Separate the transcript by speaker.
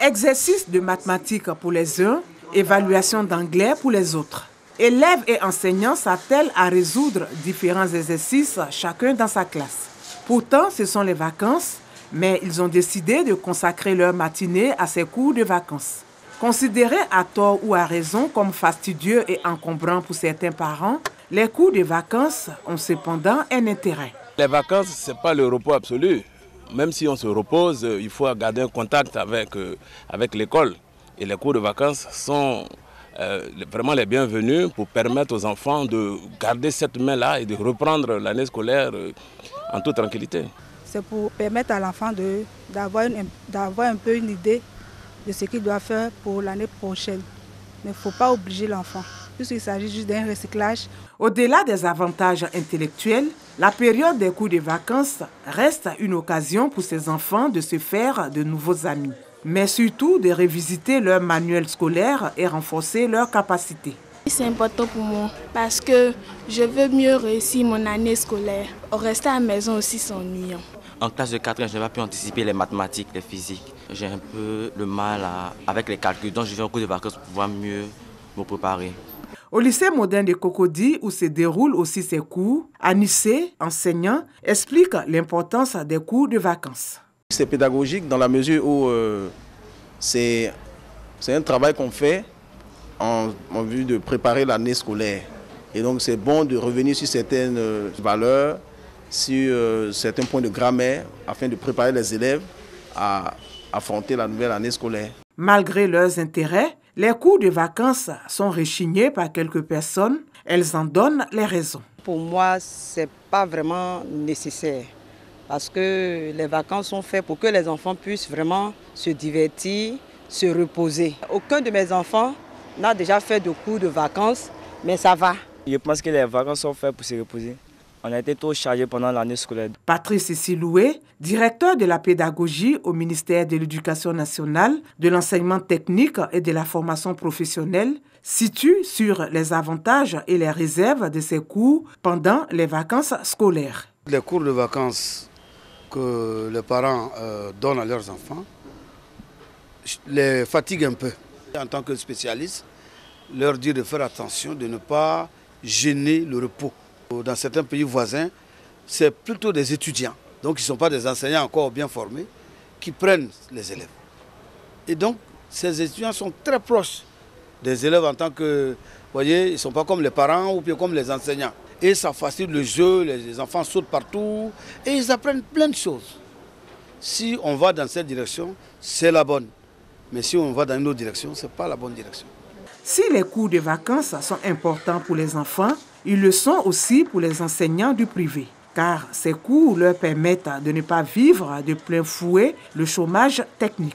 Speaker 1: Exercice de mathématiques pour les uns, évaluation d'anglais pour les autres. Élèves et enseignants s'attellent à résoudre différents exercices, chacun dans sa classe. Pourtant, ce sont les vacances, mais ils ont décidé de consacrer leur matinée à ces cours de vacances. Considérés à tort ou à raison comme fastidieux et encombrants pour certains parents, les cours de vacances ont cependant un intérêt.
Speaker 2: Les vacances, ce n'est pas le repos absolu. Même si on se repose, il faut garder un contact avec l'école. Et les cours de vacances sont vraiment les bienvenus pour permettre aux enfants de garder cette main-là et de reprendre l'année scolaire en toute tranquillité.
Speaker 3: C'est pour permettre à l'enfant d'avoir un peu une idée de ce qu'il doit faire pour l'année prochaine. Mais il ne faut pas obliger l'enfant, puisqu'il s'agit juste d'un recyclage.
Speaker 1: Au-delà des avantages intellectuels, la période des cours de vacances reste une occasion pour ces enfants de se faire de nouveaux amis, mais surtout de revisiter leur manuel scolaire et renforcer leurs capacités.
Speaker 4: C'est important pour moi parce que je veux mieux réussir mon année scolaire. Rester à la maison aussi, c'est ennuyant.
Speaker 5: En classe de 4 ans, je n'ai pas pu anticiper les mathématiques, les physiques. J'ai un peu de mal avec les calculs, donc je vais au cours de vacances pour pouvoir mieux me préparer.
Speaker 1: Au lycée moderne de Cocody, où se déroulent aussi ces cours, Anissé, enseignant, explique l'importance des cours de vacances.
Speaker 6: C'est pédagogique dans la mesure où c'est un travail qu'on fait en vue de préparer l'année scolaire. Et donc c'est bon de revenir sur certaines valeurs, sur certains points de grammaire, afin de préparer les élèves à affronter la nouvelle année scolaire.
Speaker 1: Malgré leurs intérêts, les cours de vacances sont rechignés par quelques personnes. Elles en donnent les raisons.
Speaker 7: Pour moi, ce n'est pas vraiment nécessaire. Parce que les vacances sont faites pour que les enfants puissent vraiment se divertir, se reposer. Aucun de mes enfants n'a déjà fait de cours de vacances, mais ça va.
Speaker 8: Je pense que les vacances sont faites pour se reposer. On a été trop chargés pendant l'année scolaire.
Speaker 1: Patrice Siloué, directeur de la pédagogie au ministère de l'Éducation nationale, de l'enseignement technique et de la formation professionnelle, situe sur les avantages et les réserves de ces cours pendant les vacances scolaires.
Speaker 9: Les cours de vacances que les parents donnent à leurs enfants les fatiguent un peu. En tant que spécialiste, leur dire de faire attention, de ne pas gêner le repos. Dans certains pays voisins, c'est plutôt des étudiants, donc ils ne sont pas des enseignants encore bien formés, qui prennent les élèves. Et donc, ces étudiants sont très proches des élèves en tant que, vous voyez, ils ne sont pas comme les parents ou bien comme les enseignants. Et ça facilite le jeu, les enfants sautent partout et ils apprennent plein de choses. Si on va dans cette direction, c'est la bonne. Mais si on va dans une autre direction, ce n'est pas la bonne direction.
Speaker 1: Si les cours de vacances sont importants pour les enfants, ils le sont aussi pour les enseignants du privé, car ces cours leur permettent de ne pas vivre de plein fouet le chômage technique.